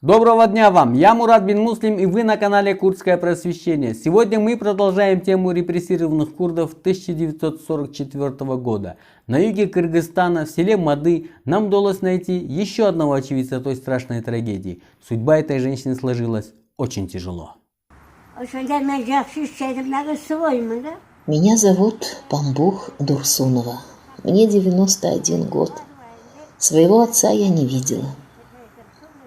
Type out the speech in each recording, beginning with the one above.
Доброго дня вам! Я Мурат бин Муслим, и вы на канале Курдское просвещение. Сегодня мы продолжаем тему репрессированных курдов 1944 года. На юге Кыргызстана, в селе Мады, нам удалось найти еще одного очевидца той страшной трагедии. Судьба этой женщины сложилась очень тяжело. Меня зовут Памбух Дурсунова. Мне 91 год. Своего отца я не видела.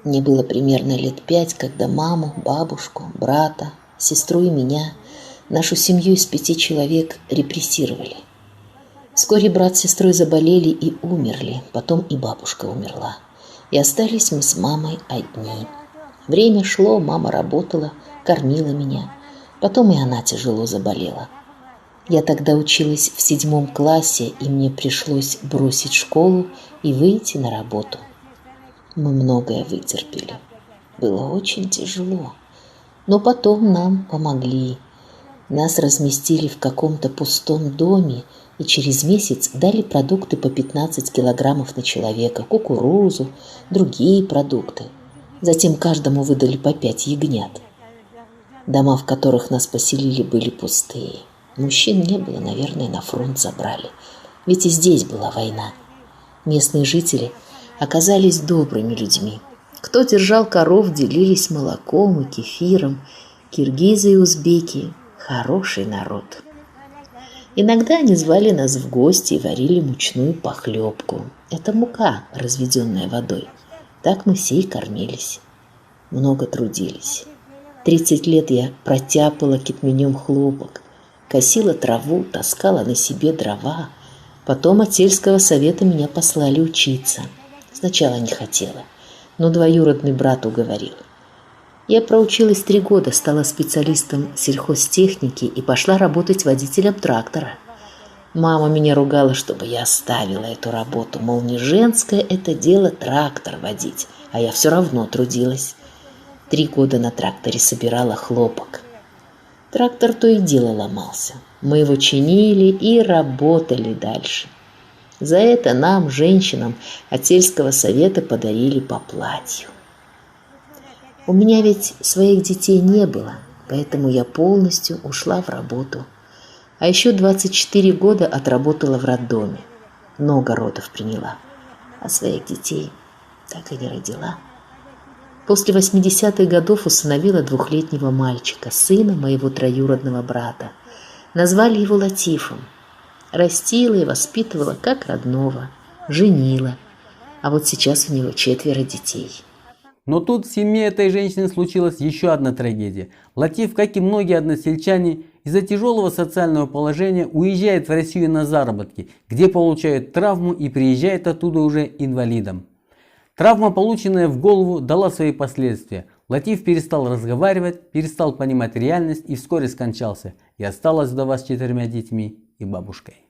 Мне было примерно лет 5, когда маму, бабушку, брата, сестру и меня, нашу семью из 5 человек, репрессировали. Вскоре брат с сестрой заболели и умерли, потом и бабушка умерла. И остались мы с мамой одни. Время шло, мама работала, кормила меня. Потом и она тяжело заболела. Я тогда училась в 7 классе, и мне пришлось бросить школу и выйти на работу. Мы многое вытерпели. Было очень тяжело. Но потом нам помогли. Нас разместили в каком-то пустом доме и через месяц дали продукты по 15 килограммов на человека, кукурузу, другие продукты. Затем каждому выдали по 5 ягнят. Дома, в которых нас поселили, были пустые. Мужчин не было, наверное, на фронт забрали. Ведь и здесь была война. Местные жители оказались добрыми людьми. Кто держал коров, делились молоком и кефиром. Киргизы и узбеки – хороший народ. Иногда они звали нас в гости и варили мучную похлебку. Это мука, разведенная водой. Так мы все и кормились. Много трудились. 30 лет я протяпала китменем хлопок, косила траву, таскала на себе дрова. Потом от сельского совета меня послали учиться. Сначала не хотела, но двоюродный брат уговорил. Я проучилась 3 года, стала специалистом сельхозтехники и пошла работать водителем трактора. Мама меня ругала, чтобы я оставила эту работу, мол, не женское это дело трактор водить, а я все равно трудилась. 3 года на тракторе собирала хлопок. Трактор то и дело ломался. Мы его чинили и работали дальше. За это нам, женщинам, от сельского совета подарили по платью. У меня ведь своих детей не было, поэтому я полностью ушла в работу. А еще 24 года отработала в роддоме. Много родов приняла, а своих детей так и не родила. После 80-х годов усыновила 2-летнего мальчика, сына моего троюродного брата. Назвали его Латифом. Растила и воспитывала как родного, женила. А вот сейчас у него 4 детей. Но тут в семье этой женщины случилась еще одна трагедия. Латиф, как и многие односельчане, из-за тяжелого социального положения уезжает в Россию на заработки, где получает травму и приезжает оттуда уже инвалидом. Травма, полученная в голову, дала свои последствия. Латиф перестал разговаривать, перестал понимать реальность и вскоре скончался. И осталась вдова с 4 детьми и бабушкой.